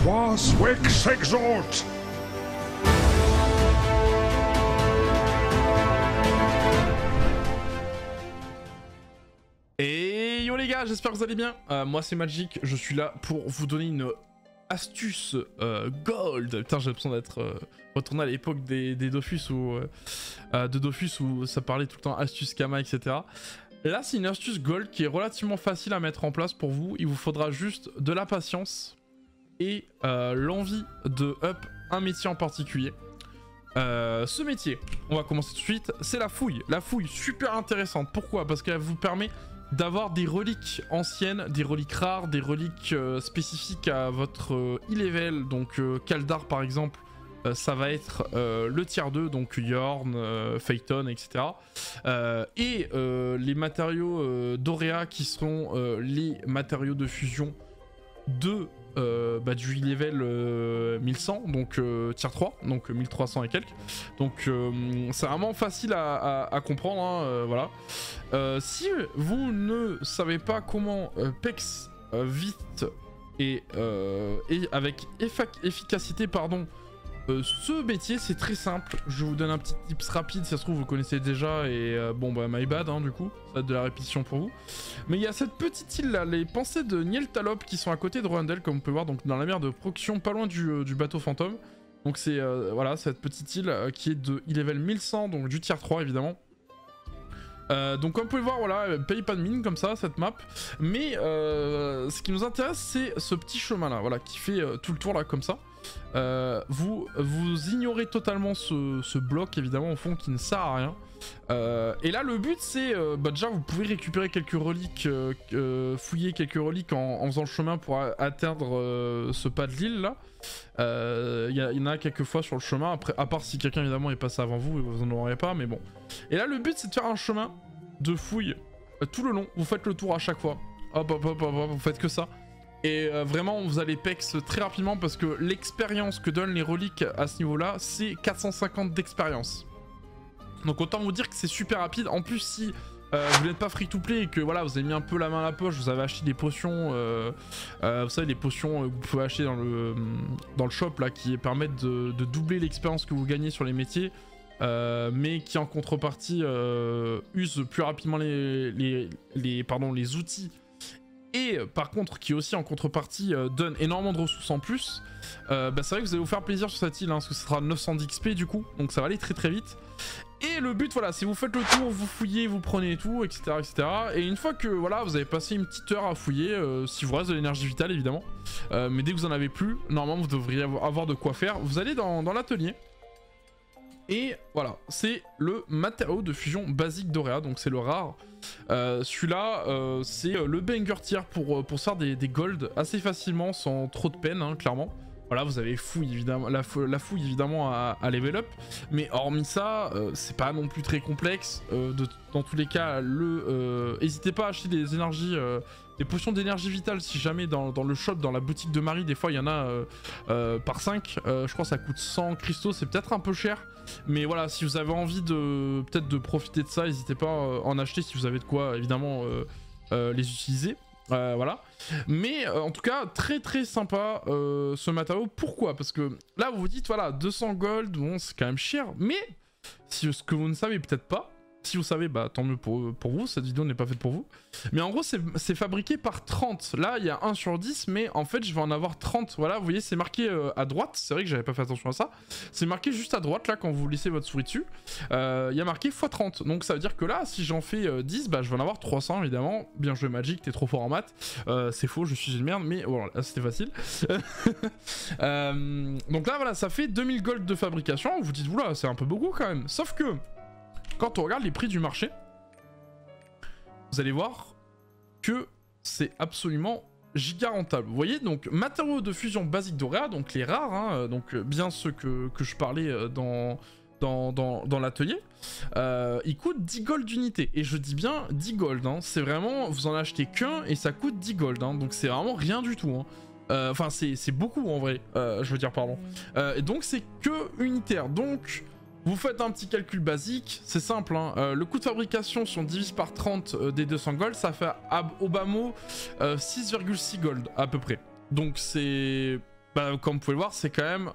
Waswick s'exalte. Et yo les gars, j'espère que vous allez bien. Moi c'est Magic, je suis là pour vous donner une astuce gold. Putain, j'ai l'impression d'être retourné à l'époque des Dofus où, de Dofus où ça parlait tout le temps astuce Kama, etc. Et là c'est une astuce gold qui est relativement facile à mettre en place pour vous. Il vous faudra juste de la patience et l'envie de up un métier en particulier. Ce métier, on va commencer tout de suite, c'est la fouille. La fouille, super intéressante. Pourquoi? Parce qu'elle vous permet d'avoir des reliques anciennes, des reliques rares, des reliques spécifiques à votre e-level. Donc Kaldar par exemple, ça va être le tier 2, donc Yorn, Phaeton, etc. Et les matériaux d'Aurea qui seront les matériaux de fusion de du level 1100, donc tier 3, donc 1300 et quelques. Donc c'est vraiment facile à comprendre, hein, voilà. Si vous ne savez pas comment pex vite et avec efficacité, pardon, ce métier, c'est très simple. Je vous donne un petit tips rapide, si ça se trouve vous connaissez déjà et bon bah my bad, hein, du coup, ça va être de la répétition pour vous. Mais il y a cette petite île là, les pensées de Nyeltalop qui sont à côté de Roandel, comme vous pouvez voir, donc dans la mer de Proxion, pas loin du bateau fantôme. Donc c'est voilà, cette petite île qui est de level 1100, donc du tier 3 évidemment. Donc comme vous pouvez voir, voilà, elle paye pas de mine comme ça cette map, mais ce qui nous intéresse c'est ce petit chemin là, voilà, qui fait tout le tour là comme ça. Vous ignorez totalement ce bloc évidemment au fond qui ne sert à rien. Et là le but c'est, déjà vous pouvez récupérer quelques reliques, fouiller quelques reliques en faisant le chemin pour atteindre ce pas de l'île là. Il y en a quelques fois sur le chemin, après, à part si quelqu'un évidemment est passé avant vous et vous en aurez pas, mais bon. Et là le but c'est de faire un chemin de fouille tout le long, vous faites le tour à chaque fois. Hop hop hop hop, vous faites que ça. Et vraiment vous allez pex très rapidement parce que l'expérience que donnent les reliques à ce niveau là c'est 450 d'expérience. Donc autant vous dire que c'est super rapide. En plus si vous n'êtes pas free to play et que voilà vous avez mis un peu la main à la poche, vous avez acheté des potions, vous savez les potions que vous pouvez acheter dans le shop là qui permettent de doubler l'expérience que vous gagnez sur les métiers. Mais qui en contrepartie usent plus rapidement les outils. Et par contre, qui aussi en contrepartie donne énormément de ressources en plus. C'est vrai que vous allez vous faire plaisir sur cette île, hein, parce que ce sera 900 d'XP du coup, donc ça va aller très très vite. Et le but, voilà, c'est vous faites le tour, vous fouillez, vous prenez tout, etc., etc. Et une fois que voilà, vous avez passé une petite heure à fouiller, si vous reste de l'énergie vitale évidemment, mais dès que vous en avez plus, normalement vous devriez avoir de quoi faire. Vous allez dans l'atelier. Et voilà, c'est le matériau de fusion basique d'Aurea, donc c'est le rare. Celui-là, c'est le banger tier pour se faire des golds assez facilement, sans trop de peine, hein, clairement. Voilà, vous avez fouille, évidemment, la fouille évidemment à level up, mais hormis ça, c'est pas non plus très complexe. Dans tous les cas, n'hésitez pas à acheter des énergies, des potions d'énergie vitale si jamais dans le shop, dans la boutique de Marie, des fois il y en a par 5. Je crois que ça coûte 100 cristaux, c'est peut-être un peu cher. Mais voilà, si vous avez envie peut-être de profiter de ça, n'hésitez pas à en acheter si vous avez de quoi évidemment les utiliser. Voilà. Mais en tout cas, très très sympa ce matériau. Pourquoi? Parce que là vous vous dites, voilà, 200 gold, bon c'est quand même cher. Mais si ce que vous ne savez peut-être pas, si vous savez, bah tant mieux pour vous, cette vidéo n'est pas faite pour vous. Mais en gros, c'est fabriqué par 30. Là, il y a 1 sur 10, mais en fait, je vais en avoir 30. Voilà, vous voyez, c'est marqué à droite. C'est vrai que j'avais pas fait attention à ça. C'est marqué juste à droite, là, quand vous laissez votre souris dessus. Il y a marqué x30. Donc, ça veut dire que là, si j'en fais 10, bah, je vais en avoir 300, évidemment. Bien joué, Magic, t'es trop fort en maths. C'est faux, je suis une merde, mais voilà, c'était facile. Donc là, voilà, ça fait 2000 gold de fabrication. Vous vous dites, oula, c'est un peu beaucoup quand même. Sauf que quand on regarde les prix du marché, vous allez voir que c'est absolument giga rentable. Vous voyez, donc matériaux de fusion basique d'Aurea, donc les rares, hein, donc bien ceux que je parlais dans l'atelier, ils coûtent 10 gold d'unité. Et je dis bien 10 gold, hein, c'est vraiment, vous en achetez qu'un et ça coûte 10 gold, hein, donc c'est vraiment rien du tout. Hein. Enfin, c'est beaucoup en vrai, je veux dire, pardon. Et donc c'est que unitaire, donc... Vous faites un petit calcul basique, c'est simple, hein. Le coût de fabrication, si on divise par 30 des 200 gold, ça fait au bas mot 6,6 gold à peu près. Donc c'est bah, comme vous pouvez le voir, c'est quand même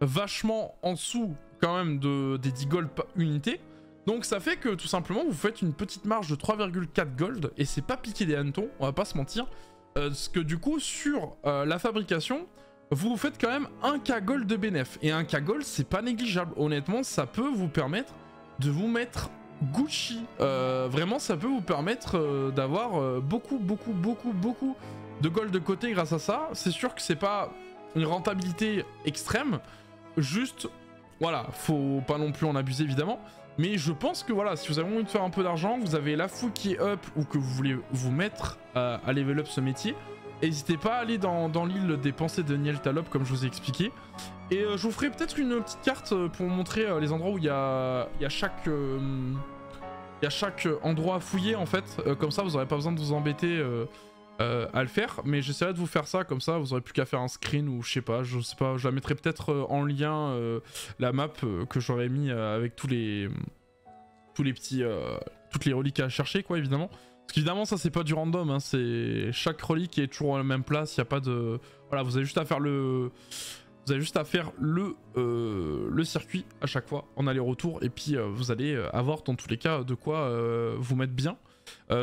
vachement en dessous quand même des 10 gold par unité. Donc ça fait que tout simplement vous faites une petite marge de 3,4 gold et c'est pas piquer des hannetons, on va pas se mentir. Parce que du coup sur la fabrication, vous faites quand même 1k gold de bénéf. Et 1k gold c'est pas négligeable, honnêtement ça peut vous permettre de vous mettre Gucci. Vraiment ça peut vous permettre d'avoir beaucoup de gold de côté grâce à ça. C'est sûr que c'est pas une rentabilité extrême, juste voilà, faut pas non plus en abuser évidemment. Mais je pense que voilà, si vous avez envie de faire un peu d'argent, vous avez la fouille qui est up ou que vous voulez vous mettre à level up ce métier, n'hésitez pas à aller dans l'île des pensées de Nyaltalop comme je vous ai expliqué. Et je vous ferai peut-être une petite carte pour vous montrer les endroits où il y a chaque endroit à fouiller en fait. Comme ça vous n'aurez pas besoin de vous embêter à le faire. Mais j'essaierai de vous faire ça, comme ça vous n'aurez plus qu'à faire un screen ou je sais pas, je la mettrai peut-être en lien la map que j'aurais mis avec tous les petits toutes les reliques à chercher quoi évidemment. Parce qu'évidemment ça c'est pas du random, hein, c'est chaque relique est toujours à la même place, il n'y a pas de... Voilà, vous avez juste à faire le circuit à chaque fois en aller-retour et puis vous allez avoir dans tous les cas de quoi vous mettre bien.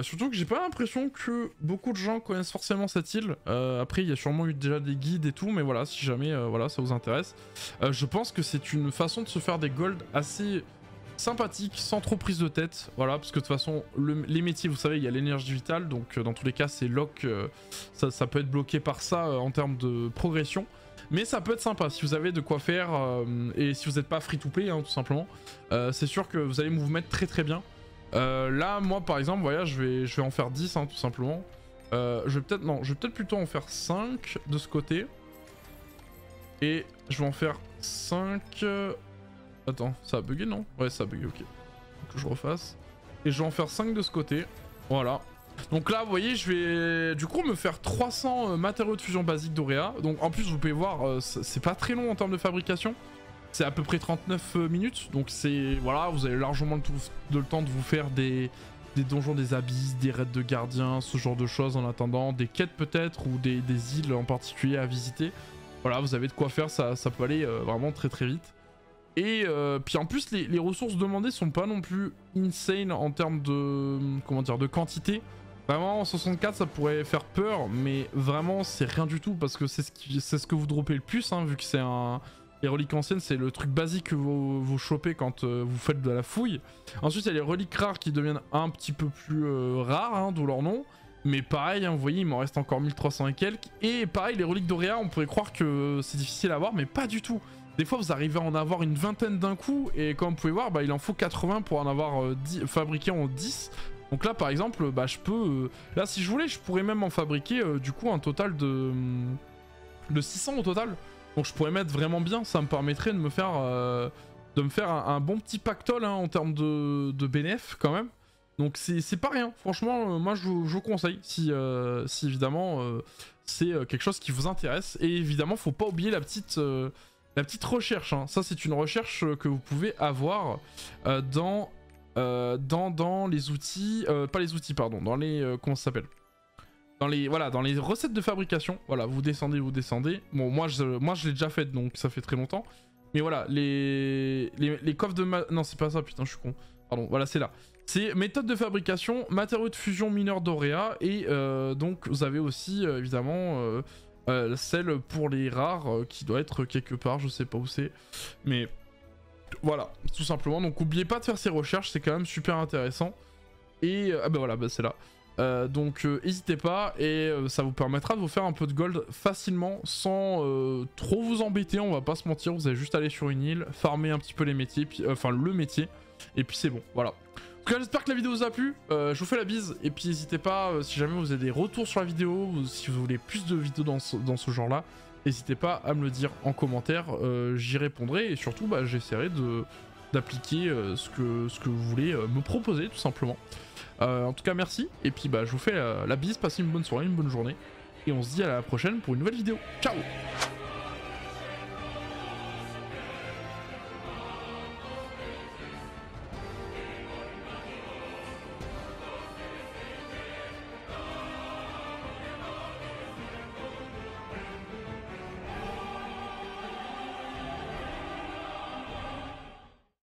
Surtout que j'ai pas l'impression que beaucoup de gens connaissent forcément cette île. Après il y a sûrement eu déjà des guides et tout, mais voilà, si jamais voilà, ça vous intéresse. Je pense que c'est une façon de se faire des golds assez sympathique, sans trop prise de tête, voilà, parce que de toute façon les métiers vous savez il y a l'énergie vitale, donc dans tous les cas c'est lock, ça peut être bloqué par ça en termes de progression, mais ça peut être sympa si vous avez de quoi faire et si vous n'êtes pas free to play hein, tout simplement, c'est sûr que vous allez vous mettre très bien. Là moi par exemple voilà, je vais en faire 10 hein, tout simplement. Je vais peut-être plutôt en faire 5 de ce côté et je vais en faire 5. Attends, ça a bugué non? Ouais, ça a bugué, ok. Donc je refasse. Et je vais en faire 5 de ce côté. Voilà. Donc là, vous voyez, je vais du coup me faire 300 matériaux de fusion basique d'Auréa. Donc en plus, vous pouvez voir, c'est pas très long en termes de fabrication. C'est à peu près 39 minutes. Donc c'est... Voilà, vous avez largement le temps de vous faire des donjons des abysses, des raids de gardiens, ce genre de choses en attendant. Des quêtes peut-être, ou des îles en particulier à visiter. Voilà, vous avez de quoi faire, ça peut aller vraiment très vite. Et puis en plus les ressources demandées sont pas non plus insane en termes de comment dire, de quantité. Vraiment 64 ça pourrait faire peur, mais vraiment c'est rien du tout parce que c'est ce que vous droppez le plus hein, vu que c'est les reliques anciennes, c'est le truc basique que vous chopez quand vous faites de la fouille. Ensuite il y a les reliques rares qui deviennent un petit peu plus rares, hein, d'où leur nom. Mais pareil, hein, vous voyez, il m'en reste encore 1300 et quelques. Et pareil, les reliques d'Auréa, on pourrait croire que c'est difficile à avoir, mais pas du tout. Des fois vous arrivez à en avoir une vingtaine d'un coup et comme vous pouvez voir bah, il en faut 80 pour en avoir fabriqué en 10. Donc là par exemple bah, je peux... là si je voulais je pourrais même en fabriquer du coup un total de 600 au total. Donc je pourrais mettre vraiment bien, ça me permettrait de me faire un bon petit pactole hein, en termes de bénéf quand même. Donc c'est pas rien, franchement moi je vous conseille si évidemment c'est quelque chose qui vous intéresse. Et évidemment faut pas oublier la petite recherche, hein. Ça c'est une recherche que vous pouvez avoir dans les outils, pas les outils pardon, dans les, comment ça s'appelle, dans les recettes de fabrication. Voilà, vous descendez. Bon moi je l'ai déjà fait donc ça fait très longtemps. Mais voilà, les coffres de non c'est pas ça, putain je suis con. Pardon, voilà c'est là. C'est méthode de fabrication, matériaux de fusion mineurs d'Auréa et donc vous avez aussi évidemment... celle pour les rares qui doit être quelque part, je sais pas où c'est, mais voilà, tout simplement. Donc n'oubliez pas de faire ces recherches, c'est quand même super intéressant. Et ah bah voilà, bah c'est là. Donc n'hésitez pas et ça vous permettra de vous faire un peu de gold facilement sans trop vous embêter, on va pas se mentir. Vous allez juste aller sur une île, farmer un petit peu les métiers, puis, enfin le métier, et puis c'est bon, voilà. En tout cas j'espère que la vidéo vous a plu, je vous fais la bise et puis n'hésitez pas si jamais vous avez des retours sur la vidéo, ou si vous voulez plus de vidéos dans ce genre là, n'hésitez pas à me le dire en commentaire, j'y répondrai et surtout bah, j'essaierai d'appliquer ce que vous voulez me proposer tout simplement. En tout cas merci et puis bah, je vous fais la bise, passez une bonne soirée, une bonne journée et on se dit à la prochaine pour une nouvelle vidéo, ciao.